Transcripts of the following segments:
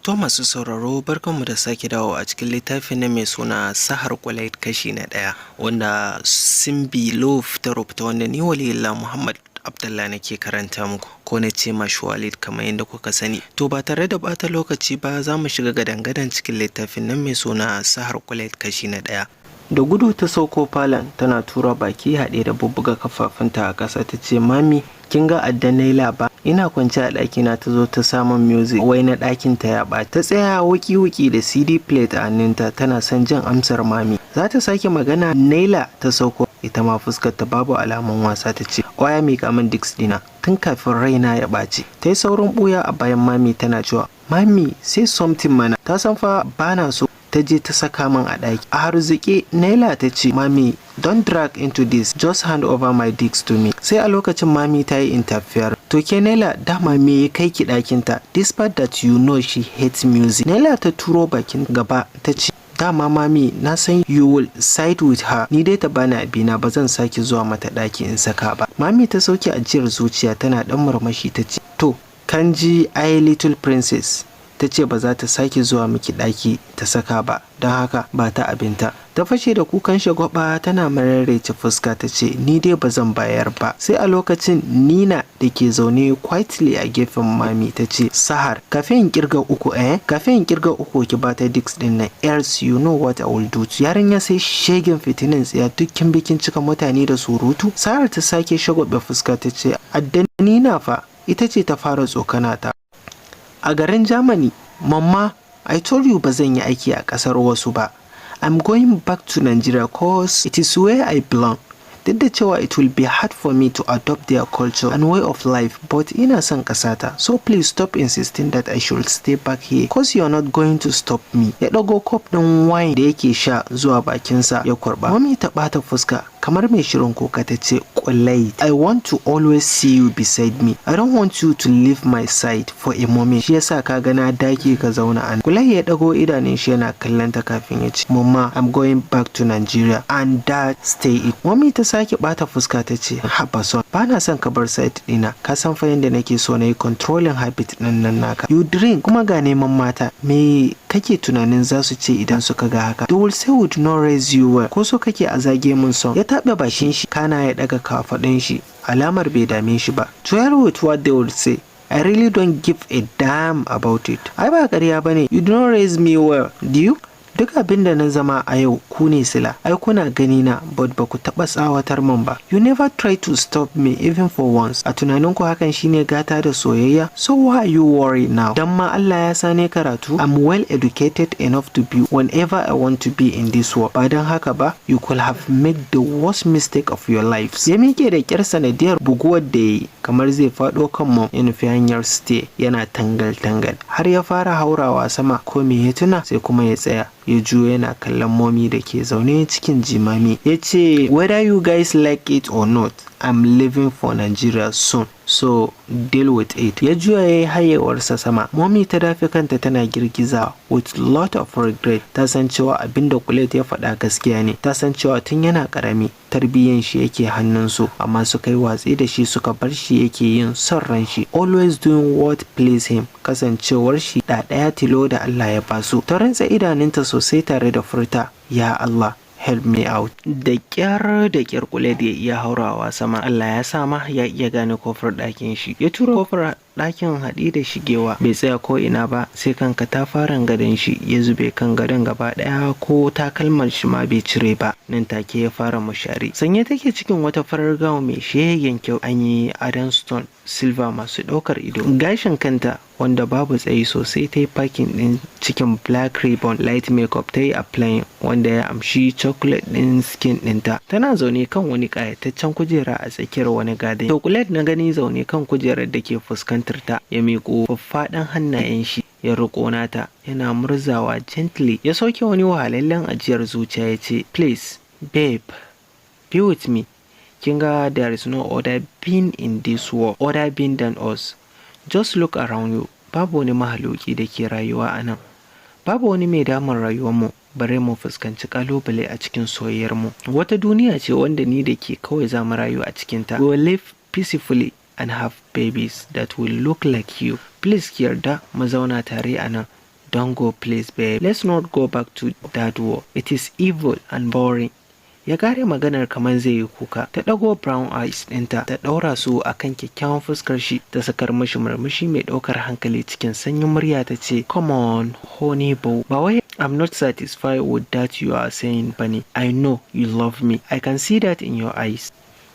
To masu sauraro barkanmu da sake dawo a cikin littafin na mai suna Sahar Kwalait kashi na 1 wanda Simbi Love ta rubuta wanda ni Waliyullah Muhammad Abdullah nake karanta muku ko na ce mashi Walid kamar yadda kuka sani. To ba tare da bata lokaci ba za mu shiga gadan-gadan cikin littafin nan mai suna Sahar Kwalait kashi na 1. Da gudu ta sauko falon tana tura baki haɗe da bubbuga kafafunta a ƙasa ta ce mami kin ga addan Naila ba ina kwance a ɗakina ta zo ta samun music wai na ɗakin ta ya ɓata ta tsaya wuki da CD plate a hannunta tana son jin amsar mami za ta sake magana Naila ta sauko ita ma fuskar ta babu alamun wasa ta ce oya mika min diks dina tun kafin raina ya ɓaci ta yi saurin ɓuya a bayan mami tana cewa mami say something mana ta san fa bana so ta je ta saka min a ɗaki a harzike Naila ta ce mami don't drag into this just hand over my dicks to me sai a lokacin mami ta yi interfere to ke Naila dama me ya kai ki ɗakin ta despite that you know she hates music. Naila ta turo bakin gaba ta ce dama mami na san you will side with her ni dai ta bani abina ba zan sake zuwa mata ɗaki in saka ba. Mami ta sauke ajiyar zuciya tana ɗan murmushi ta ce to kanji ai little princess ta ce ba za ta sake zuwa miki ɗaki ta saka ba don haka ba ta abinta. Ta fashe da kukan shagwaba tana mararece fuska ta ce ni dai ba zan bayar ba. Sai a lokacin Nina da ke zaune quietly a gefen mami ta ce Sahar kafin in kirga uku ki ba ta diks din nan else you know what I will do. Yarinya sai shegen fitinin tsiya dukkin bikin cika mutane da surutu. Sahar ta sake shagwabe fuska ta ce addan Nina fa ita ce ta fara tsokana ta a garin Germany. Mamma, I told you ba zan yi aiki a ƙasar wasu ba. I'm going back to Nigeria cause it is where I belong. Duk da cewa it will be hard for me to adopt their culture and way of life, but ina son ƙasata. So please stop insisting that I should stay back here cause you're not going to stop me. Ya ɗago cup ɗin wine da yake sha zuwa bakinsa ya kurɓa. Mami ta ɓata fuska kamar mai shirin kuka ta ce Kwalait, I want to always see you beside me. I don't want you to leave my side for a moment. Shi yasa ka ga na dake ka zauna an. Kwalait ya dago idanun shi yana kallon ta kafin ya ce Mama, I'm going back to Nigeria and Dad stay it. Mami ta sake bata fuska ta ce haba son bana son ka bar side dina. Ka san fa yanda nake so na yi controlling habit din nan naka. You drink kuma ga neman mata. Me kake tunanin za su ce idan suka ga haka? They will say we do not raise you well. Ko so kake a zage mun son? Ya taɓa bakin shi kana ya daga kafaɗin shi alamar bai dame shi ba. To yar with what they would say. I really don't give a damn about it. Ai ba ƙarya bane. You do not raise me well, do you? Duk abin da na zama a yau ku ne sila. Ai kuna gani na but ba ku taɓa tsawatar min ba. You never try to stop me even for once. A tunanin ku hakan shine gata da soyayya? So why are you worried now? Dan ma Allah ya sane karatu. I'm well educated enough to be whenever I want to be in this world. Ba dan haka ba, you could have made the worst mistake of your lives. Ya miƙe da ƙyar sanadiyar buguwar da yayi kamar zai faɗo kan mu ya nufi hanyar stay yana tangal-tangal. Har ya fara haurawa sama ko me ya tuna sai kuma ya tsaya. Ya juyo yana kallon momi da ke zaune cikin jimami ya ce whether you guys like it or not I'm leaving for Nigeria soon so deal with it. Ya juya ya yi hayewarsa sama. Momi ta dafe kanta tana girgiza with lot of regret. Ta san cewa abinda Kwalait ya faɗa gaskiya ne. Ta san cewa tun yana ƙarami tarbiyyan shi yake hannunsu amma suka yi watsi da shi suka bar shi yake yin son ran shi always doing what please him. Kasancewar shi ɗaya tilo da Allah ya basu. Ta rantsa idanunta sosai tare da furta ya Allah help me out. Da kyar Kwalait ya iya haurawa sama. Allah ya sa ma ya iya gane kofar ɗakin shi. Ya tura kofar ɗakin haɗi da shigewa bai tsaya ko ina ba sai kan katafaren gadon shi ya zube kan gadon gaba ɗaya ko takalmar shi ma bai cire ba. Nan take ya fara mushari. Sanye take cikin wata farar gown mai shegen kyau an yi adon stone silver masu ɗaukar ido. Gashin kanta wanda babu tsayi sosai ta yi parking ɗin cikin black ribbon light makeup ta yi applying wanda ya amshi chocolate ɗin skin ɗinta. Tana zaune kan wani ƙayataccen kujera a tsakiyar wani gadon. Chocolate na gani zaune kan kujerar da ke fuskantar ta ya miƙo faffaɗan hannayen shi ya riƙo nata yana murzawa gently. Ya sauke wani wahalallen ajiyar zuciya ya ce please babe be with me. Kin ga there is no other being in this world other being than us. Just look around you. Babu wani mahaluki da ke rayuwa a nan. Babu wani mai damar rayuwarmu bare mu fuskanci kalubale a cikin soyayyarmu. Wata duniya ce wanda ni da ke kawai za mu rayu a cikinta. We will live peacefully and have babies that will look like you. Please ki yarda mu zauna tare a nan. Don't go please babe. Let's not go back to that war. It is evil and boring. Ya kare maganar kamar zai yi kuka. Ta ɗago brown eyes ɗinta ta ɗaura su a kan kyakkyawan fuskar shi ta sakar mashi murmushi mai ɗaukar hankali cikin sanyin murya ta ce, come on honey boo. Ba wai I'm not satisfied with that you are saying bane. I know you love me. I can see that in your eyes.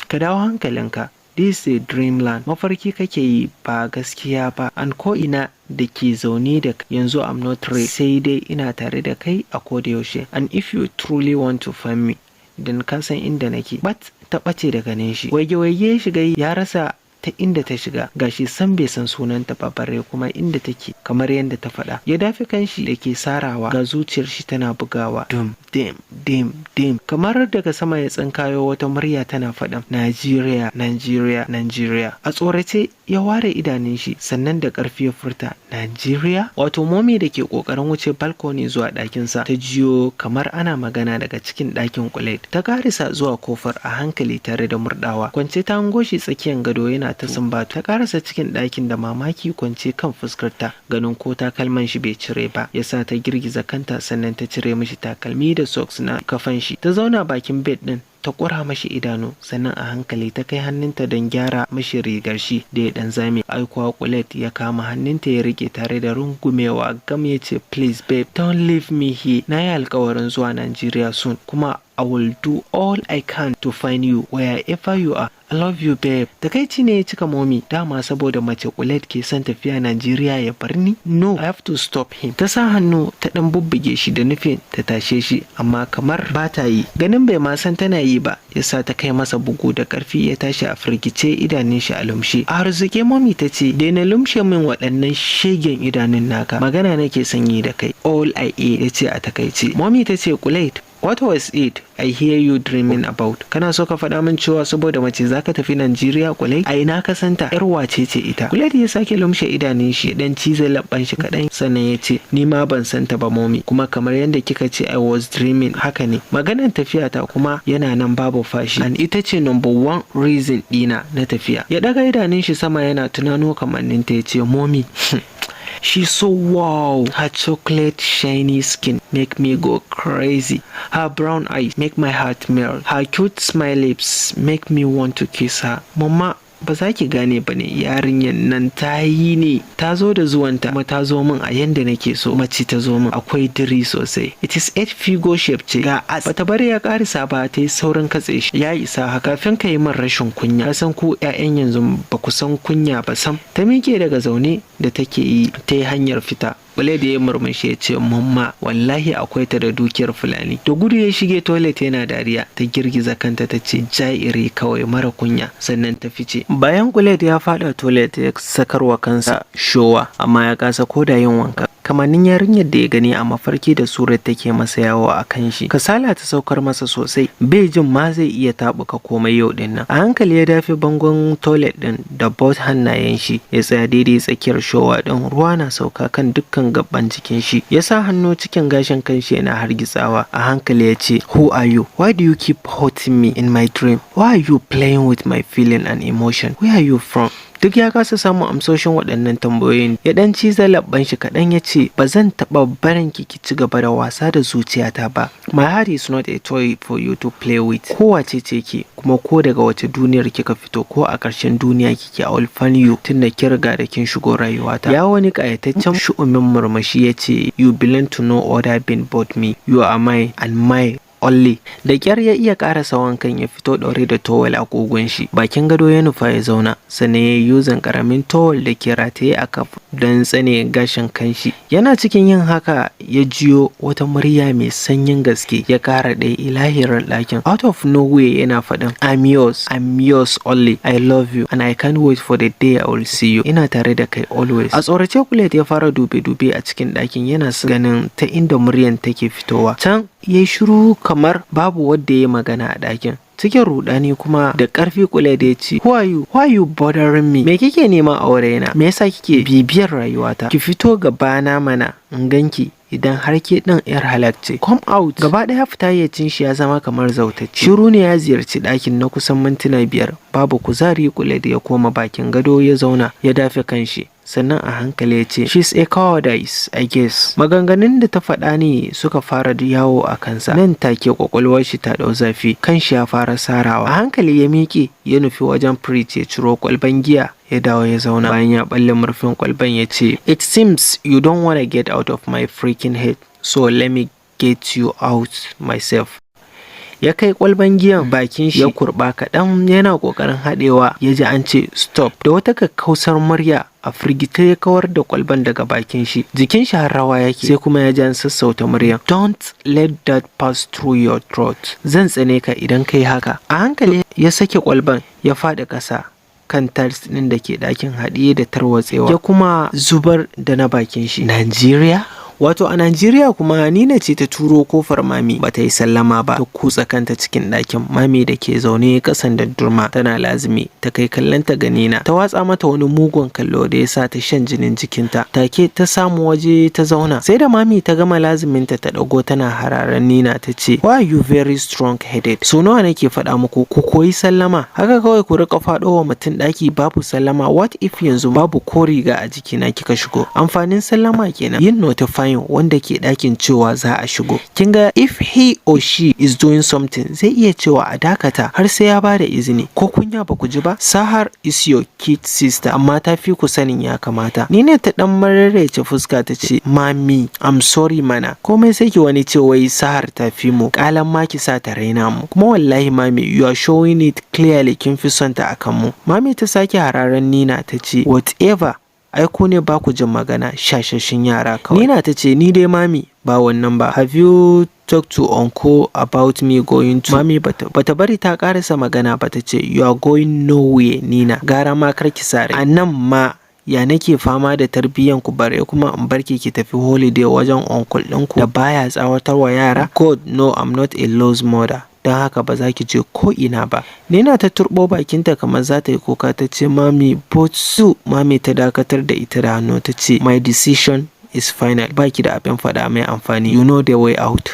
Ka dawo hankalinka. This is a dreamland. Mafarki kake yi ba gaskiya ba. An ko ina da ke zaune da yanzu I'm not ready. Sai dai ina tare da kai a koda yaushe. And if you truly want to find me, dan ka san inda nake. But ta ɓace da ganin shi. Waige-waige shiga ya rasa ta inda ta shiga. Gashi san bai san sunanta ba bare kuma inda take kamar yadda ta faɗa. Ya dafi kanshi da ke sarawa ga zuciyar shi tana bugawa. Dum dim dim dim. Kamar daga sama ya tsinkayo wata murya tana faɗan Nigeria, Nigeria, Nigeria. A tsorace ya ware idanun shi sannan da ƙarfi ya furta Nigeria. Wato momi da ke ƙoƙarin wuce balkoni zuwa ɗakinsa ta jiyo kamar ana magana daga cikin ɗakin Kulet. Ta karisa zuwa kofar a hankali tare da murɗawa. Kwance ta hango shi tsakiyar gado yana ta sumbatu. Ta karasa cikin ɗakin da mamaki kwance kan fuskarta ganin ko takalman shi bai cire ba. Yasa ta girgiza kanta sannan ta cire mishi takalmi da socks na kafan shi. Ta zauna bakin bed ɗin ta ƙura mashi idanu sannan a hankali ta kai hannunta don gyara mashi rigar shi da ya ɗan zame. Aikuwa Kulet ya kama hannunta ya rike tare da rungumewa gam ya ce please babe don't leave me here. Na yi alkawarin zuwa Nigeria soon kuma I will do all I can to find you wherever you are. I love you babe. Takaici ne ya cika momi dama saboda mace Kulet ke son tafiya Najeriya ya bar ni. No, I have to stop him. Ta sa hannu ta dan bubbuge shi da nufin ta tashe shi amma kamar ba ta yi. Ganin bai ma san tana yi ba yasa ta kai masa bugu da karfi ya tashi a firgice idanun shi a lumshe. A harzuke momi ta ce daina lumshe min waɗannan shegen idanun naka. Magana nake sanyi da kai. All I ya ce a takaice. Momi ta ce Kulet, what was it I hear you dreaming about? Kana so ka faɗa min cewa saboda mace zaka tafi Najeriya Kulet? A ina ka santa? Yar wace ce ita? Kulet ya sake lumshe idanun shi dan cize labban shi kaɗan sannan ya ce ni ma ban santa ba momi kuma kamar yadda kika ce I was dreaming haka ne. Maganar tafiya ta kuma yana nan babu fashi and ita ce number one reason ɗina na tafiya. Ya ɗaga idanun shi sama yana tunano kamanninta ya ce momi she's so wow. Her chocolate shiny skin make me go crazy. Her brown eyes make my heart melt. Her cute smile lips make me want to kiss her. Mama, ba za ki gane ba ne yarinyar nan ta yi ne. Ta zo da zuwanta kuma ta zo min a yanda nake so. Mace ta zo min akwai diri sosai. It is 8 figure shape ce ga as. Bata bari ya karisa ba ta yi saurin katse shi. Ya isa haka kafin ka yi min rashin kunya. Ka san ku 'ya'yan yanzu ba ku san kunya ba sam. Ta miƙe daga zaune da take yi ta yi hanyar fita. Kulet ya murmushi ya ce mamma wallahi akwai ta da dukiyar Fulani. Da gudu ya shige toilet yana dariya ta girgiza kanta ta ce jairi kawai mara kunya sannan ta fice. Bayan Kulet ya fada toilet ya sakarwa kansa showa amma ya kasa koda yin wanka. Kamannin yarinyar da ya gani a mafarki da surar take masa yawo a kan shi. Kasala ta saukar masa sosai. Bai jin ma zai iya tabuka komai yau din nan. A hankali ya dafe bangon toilet din da both hannayen shi ya tsaya daidai tsakiyar showa din. Ruwa na sauka kan dukkan gaban jikin shi. Ya sa hannu cikin gashin kanshi yana hargitsawa. A hankali ya ce who are you? Why do you keep hurting me in my dream? Why are you playing with my feeling and emotion? Where are you from? Duk ya kasa samun amsoshin waɗannan tambayoyin. Ya ɗan ciza labban shi kaɗan ya ce ba zan taɓa barin ki ci gaba da wasa da zuciyata ba. My heart is not a toy for you to play with. Ko wace ce ki kuma ko daga wace duniyar kika fito ko a ƙarshen duniya kike a fan you tunda ki riga da kin shigo rayuwata. Ya wani ƙayataccen shu'umin murmushi ya ce you belong to no other being but me. You are mine and mine only. Da kyar ya iya karasa wankan ya fito ɗaure da towel a kogon shi. Bakin gado ya nufa ya zauna sannan ya yuzan karamin towel da ke rataye a kaf don tsane gashin kanshi. Yana cikin yin haka ya jiyo wata murya mai sanyin gaske ya kara ɗaya ilahirar ɗakin. Out of nowhere yana faɗin I'm yours only. I love you and I can't wait for the day I will see you. Ina tare da kai always. A tsorace Kulet ya fara dube-dube a cikin ɗakin yana ganin ta inda muryan take fitowa. Can yayi shiru kamar babu wanda ya magana a ɗakin. Cikin rudani kuma da ƙarfi Kulet ya ce who are you bothering me? Me kike nema a wurina? Me yasa kike bibiyar rayuwata? Ki fito gabana mana in ganki idan har ke ɗin yar halak ce. Come out. Gaba ɗaya fita yaccin shi ya zama kamar zautacce. Shiru ne ya ziyarci ɗakin na kusan mintuna 5. Babu kuzari Kulet ya koma bakin gado ya zauna ya dafe kanshi. sannan a hankali ya ce, she's a cowardice, I guess. Maganganun da ta faɗa ne suka fara yawo a kansa. Nan take kwakwalwar shi ta ɗau zafi, kan shi ya fara sarawa. A hankali ya miƙe ya nufi wajen fridge ya ciro kwalban giya ya dawo ya zauna. Bayan ya balle murfin kwalban ya ce, it seems you don't wanna get out of my freaking head, so let me get you out myself. Ya kai kwalban giyan bakin shi ya kurba kaɗan yana ƙoƙarin haɗewa ya ji an ce stop. Da wata kakkausar murya a firgita ya kawar da kwalban daga bakin shi. Jikin shi har rawa yake, sai kuma ya ji an sassauta muryan. Don't let that pass through your throat. Zan tsane ka idan kai haka. A hankali ya sake kwalban ya faɗi ƙasa kan tiles ɗin da ke ɗakin haɗiye da tarwatsewa, ya kuma zubar da na bakin shi. Nigeria? Wato a Najeriya kuma Nina ce ta turo kofar Mami bata yi sallama ba, ta kutsa kanta cikin ɗakin Mami da ke zaune kasan da durma tana lazimi. Ta kai kallonta ga Nina, ta watsa mata wani mugun kallo da ya sa ta shan jinin jikinta. Take ta samu waje ta zauna. Sai da Mami ta gama laziminta ta ɗago tana hararen Nina ta ce, why are you very strong headed? So nawa nake faɗa muku ku koyi sallama, haka kawai ku riƙa faɗowa mutum ɗaki babu sallama. What if yanzu babu ko riga a jikina kika shigo? Amfanin sallama kenan yin notifying wanda ke ɗakin cewa za a shigo. Kin ga if he or she is doing something zai iya cewa a dakata har sai ya bada izini. Ko kunya ba ku ji ba? Sahar is your kid sister, amma ta fi ku sanin ya kamata. Ni ne ta dan mararece fuska ta ce, Mami, I'm sorry mana. Komai sai ki wani ce wai Sahar ta fi mu. Kalan ma ki sa ta raina mu. Kuma wallahi Mami, you are showing it clearly kin fi son ta akan mu. Mami ta sake hararen Nina ta ce, whatever. Ai ku ne ba ku jin magana, shashashin yara kawai. Nina ta ce, ni dai Mami ba wannan ba. Have you talked to uncle about me going to? Mami bata bari ta karasa magana ba, ta ce, you are going nowhere Nina. Gara ma kar ki sare. A nan ma ya nake fama da tarbiyyan ku bare kuma in barki ki tafi holiday wajen uncle ɗinku da baya tsawatarwa yara? God no, I'm not a lost mother. Don haka ba za ki je ko ina ba. Nina ta turbo bakinta kamar za ta yi kuka ta ce, Mami, but su. Mami ta dakatar da ita da hannu ta ce, my decision is final. Baki da abin faɗa mai amfani. You know the way out.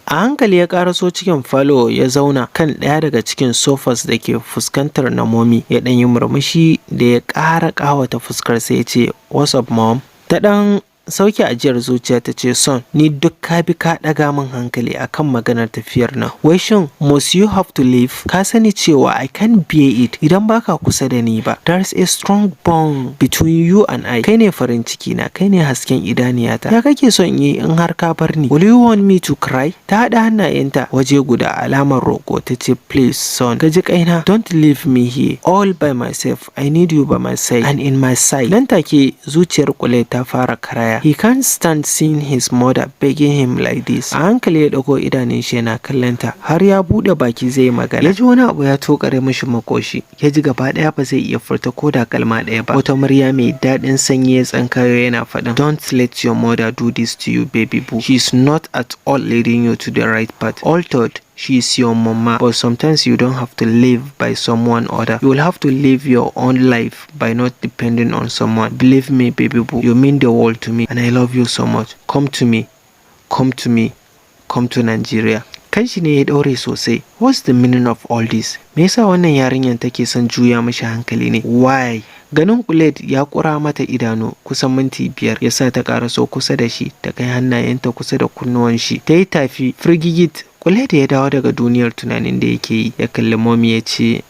A hankali ya karaso cikin falo ya zauna kan ɗaya daga cikin sofas da ke fuskantar na Momi. Ya ɗan yi murmushi da ya ƙara ƙawata fuskar sai ya ce, what's up mom? Ta ɗan sauke ajiyar zuciya ta ce, son, ni duk ka bi ka ɗaga min hankali akan maganar tafiyar nan. Wai shin must you have to leave? Ka sani cewa I can't bear it idan baka kusa da ni ba. There's a strong bond between you and I. Kai ne farin ciki na, kai ne hasken idaniyata. Ya kake son yi in har ka bar ni? Will you want me to cry? Ta haɗa hannayenta waje guda alamar roƙo ta ce, please son, ka ji kaina, don't leave me here all by myself. I need you by my side and in my side. Nan take zuciyar Kule ta fara karaya. He can't stand seeing his mother begging him like this. A hankali ya ɗago idanun shi yana kallonta har ya buɗe baki zai yi magana. Ya ji wani abu ya tokare mishi makoshi. Ya ji gaba ɗaya ba zai iya furta ko da kalma ɗaya ba. Wata murya mai daɗin sanyi ya tsankayo yana faɗin, don't let your mother do this to you, baby boo. She's not at all leading you to the right path. Altered, she's your mama, but sometimes you don't have to live by someone other. You will have to live your own life by not depending on someone. Believe me, baby boo, you mean the world to me and I love you so much. Come to me, come to me, come to Nigeria. Kanshi ne ya daure sosai. What's the meaning of all this? Me yasa wannan yarinyar take son juya mishi hankali ne? Why? Ganin Kulet ya kura mata idanu kusan minti 5 ya sa ta karaso kusa da shi, ta kai hannayenta kusa da kunnuwan shi. Ta yi tafi firgigit. Kulet ya dawo daga duniyar tunanin da yake yi, ya kalli Mommy ya ce,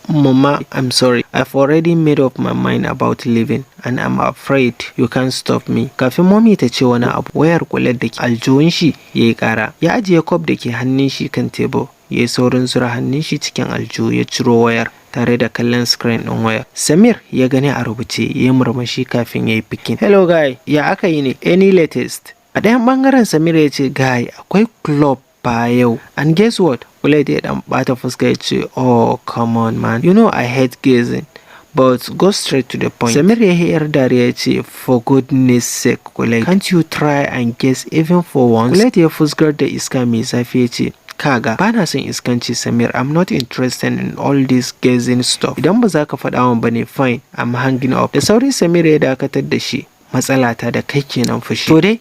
Mama, I'm sorry. I've already made up my mind about leaving and I'm afraid you can't stop me. Kafin Mommy ta ce wani abu, wayar Kulet da ke aljihun shi ya yi kara. Ya ajiye kwaf da ke hannun shi kan tebur. Ya yi saurin zura hannun shi cikin aljihu ya ciro wayar tare da kallon screen ɗin wayar. Samir ya gani a rubuce, ya yi murmushi kafin ya yi pikin. Hello guy, ya aka yi ne? Any latest? A ɗayan ɓangaren Samir ya ce, guy, akwai club ba yau. And guess what? Kulet ya ɗan ɓata fuska ya ce, oh come on man, you know I hate gazing. But go straight to the point. Samir ya yi yar dariya ya ce, for goodness sake Kulet, can't you try and guess even for once? Kulet ya fuskar da iska mai zafi ya ce, kaga bana son iskanci Samir, I'm not interested in all this gazing stuff. Idan ba za ka faɗa min bane, fine, I'm hanging up. Da sauri Samir ya dakatar da shi. Matsalata da kai kenan fushi. To dai,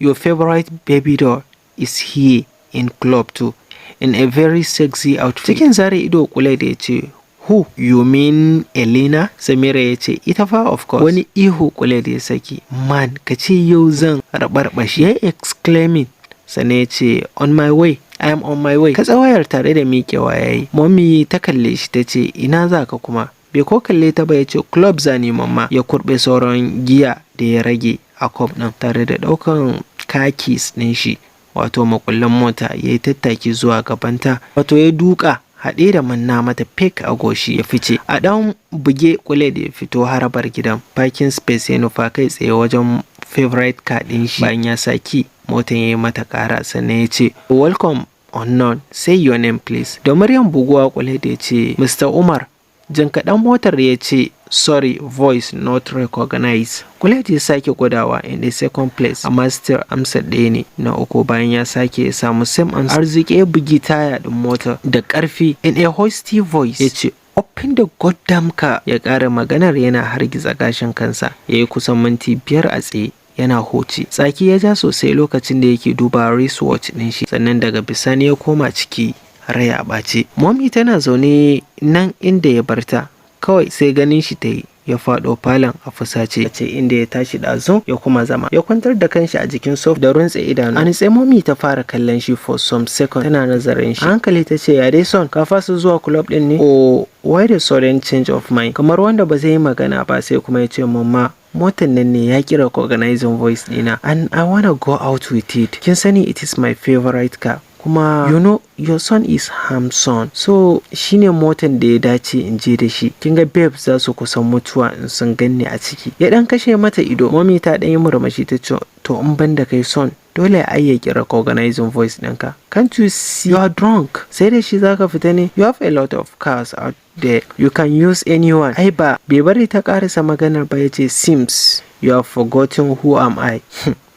your favorite baby doll is here in club too, in a very sexy outfit. Cikin zare ido Kulet ya ce, Who? You mean Elena? Samira ya ce, ita fa of course. Wani ihu Khaled ya saki. Man, ka ce yau zan rabarbashi. Ya exclaiming. Sannan ya ce, on my way. I am on my way. Katsa wayar tare da miƙewa ya yi. Mommy ta kalle shi ta ce, ina za ka kuma? Bai ko kalle ta ba ya ce, club zani mamma. Ya kurɓe sauran giya da ya rage a kwaf ɗin tare da ɗaukan kakis ɗin shi. Wato makullan mota ya yi tattaki zuwa gabanta. Wato ya duka haɗe da manna mata fake a goshi ya fice. A ɗan buge Khaled ya fito harabar gidan. Parking space ya nufa kai tsaye wajen favorite car ɗin shi. Bayan ya saki motan ya yi mata ƙara sannan ya ce, welcome unknown, say your name please. Da muryan buguwa Khaled ya ce, Mr. Umar. Jin kaɗan motar ya ce, sorry, voice not recognized. Khaled ya sake gwadawa in the second place, amma still amsar ɗaya ne. Na uku bayan ya sake samu same amsar. Arziki ya bugi taya ɗin motar da ƙarfi in a hoisty voice ya ce, open the goddamn car. Ya ƙara maganar yana hargitsa gashin kansa. Ya yi kusan minti 5 a tsaye yana hoci. Tsaki ya ja sosai lokacin da yake duba wristwatch ɗin shi, sannan daga bisani ya koma ciki rai a ɓace. Mommy tana zaune nan inda ya barta, kawai sai ganin shi ta yi. Ya faɗo falon a fusace inda ya tashi ɗazu ya kuma zama. Ya kwantar da kanshi a jikin sofa da runtse idanu. A nitse Mommy ta fara kallon shi for some seconds tana nazarin shi. A hankali ta ce, ya dai son ka fasa zuwa club ɗin ne? Oh, why the sudden change of mind? Kamar wanda ba zai yi magana ba sai kuma ya ce, mamma motan nan ne ya kira recognizing voice ɗina and I wanna go out with it. Kin sani it is my favorite car. Kuma you know your son is handsome, so shine motan da ya dace in je da shi. Kin ga babe za su kusan mutuwa in sun ganni a ciki. Ya dan kashe mata ido. Mommy ta dan yi murmushi ta ce, to in ban da kai son dole a iya kira recognizing voice ɗinka. Can't you see you are drunk? Sai da shi zaka fita ne? You have a lot of cars out there, you can use anyone. Ai ba bai bari ta karasa maganar ba, ya ce, seems you have forgotten who am I.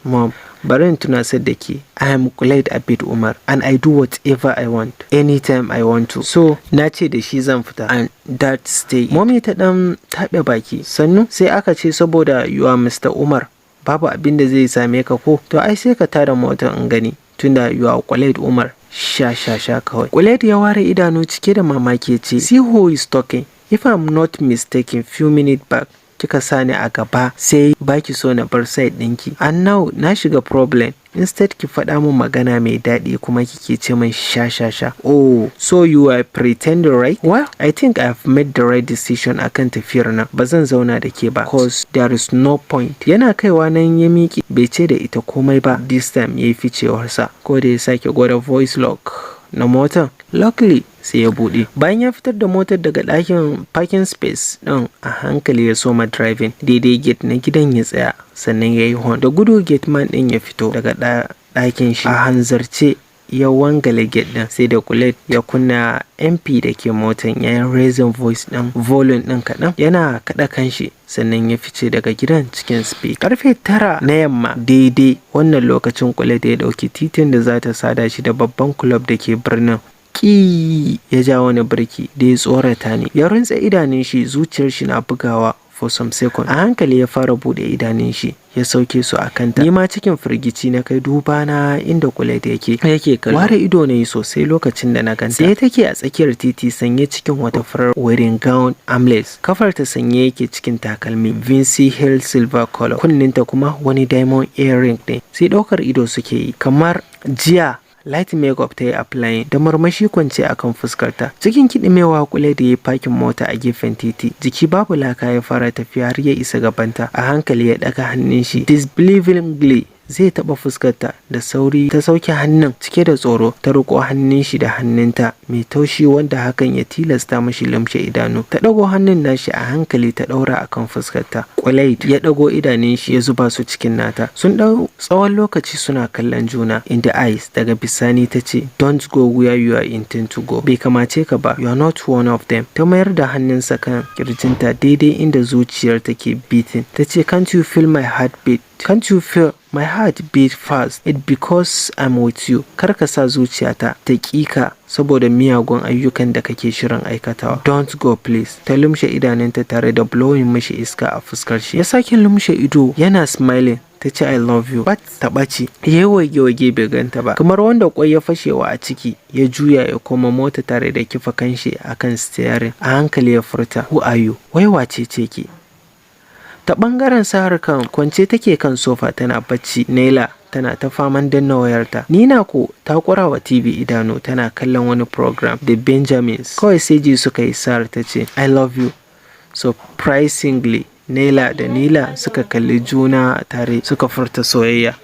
Mom, bari in tunasar da ke, I am Khaled Abid Umar and I do whatever I want anytime I want to. So na ce da shi zan fita and that stay. Mommy ta dan taɓe baki. Sannu sai aka ce saboda you are Mr. Umar babu abin da zai same ka ko? To ai sai ka tada motar in gani tunda you are Khaled Umar. Sha kawai. Khaled ya ware idanu cike da mamaki ya ce, see who is talking. If I'm not mistaken, few minutes back kika sani a gaba sai baki so na bar side ɗinki. And now na shiga problem. Instead ki faɗa min magana mai daɗi kuma kike ce min sha. Oh, so you are pretending, right? Well, I think I've made the right decision akan tafiyar nan. Ba zan zauna da ke ba, cause there is no point. Yana kaiwa nan ya miƙe bai ce da ita komai ba. This time ya yi ficewarsa. Ko da ya sake gwada voice lock na motar, luckily sai ya buɗe. Bayan ya fitar da motar daga ɗakin parking space ɗin, a hankali ya soma driving. Daidai gate na gidan ya tsaya sannan ya yi horn. Da gudu gate man ɗin ya fito daga ɗakin shi. A hanzarce ya wangale gate ɗin sai da Khaled ya kunna MP da ke motan ya yi raising voice ɗin volume ɗin kaɗan yana kaɗa kanshi sannan ya fice daga gidan cikin speed. Karfe 9 na yamma daidai wannan lokacin Khaled ya ɗauki titin da za ta sada shi da babban club da ke birnin. Ya ja wani birki da ya tsorata ni. Ya runtse idanun shi, zuciyar shi na bugawa for some seconds. A hankali ya fara bude idanun shi ya sauke su a kanta. Ni ma cikin firgici na kai duba na inda Khaled yake kallo. Ware ido na yi sosai lokacin da na ganta. Sai take a tsakiyar titi sanye cikin wata farar wearing gown armless. Kafar ta sanye yake cikin takalmi Vinci Hill silver color. Kunninta kuma wani diamond earring ne. Sai daukar ido suke yi kamar jiya. Light makeup ta yi applying da marmashi kwance akan fuskarta. Cikin kiɗimewa Khaled da ya fakin mota a gefen titi. Jiki babu laka ya fara tafiya har ya isa gabanta. A hankali ya ɗaga hannun shi disbelievingly zai taɓa fuskarta. Da sauri ta sauke hannun cike da tsoro ta riƙo hannun shi da hannunta mai taushi wanda hakan ya tilasta mashi lamshe idanu. Ta ɗago hannun nashi a hankali ta ɗaura akan fuskarta. Khaled ya ɗago idanun shi ya zuba su cikin nata. Sun ɗau tsawon lokaci suna kallon juna in the eyes. Daga bisani ta ce, don't go where you are intend to go. Bai kamace ka ba, you are not one of them. Ta mayar da hannunsa kan kirjinta daidai inda zuciyar take beating. Ta ce, can't you feel my heartbeat? Can't you feel my heart beat fast? It because I'm with you. Kar ka sa zuciyata ta ƙika saboda miyagun ayyukan da kake shirin aikatawa. Don't go please. Ta lumshe idanunta tare da blowing mashi iska a fuskar shi. Ya sake lumshe ido yana smiling ta ce I love you, but ta ɓace. Ya yi wage-wage bai ganta ba, kamar wanda kwai ya fashewa a ciki, ya juya ya koma mota tare da kifa kanshi akan steering. A hankali ya furta, who are you? Wai wace ce ke? Ta ɓangaren Sahar kan kwance take kan sofa tana bacci. Naila tana ta faman danna wayarta. Nina ko ta kura wa TV idanu tana kallon wani program, The Benjamins. Kawai sai ji suka yi. Sahar ta ce I love you. Surprisingly, Naila da Nila suka kalli juna tare suka furta soyayya.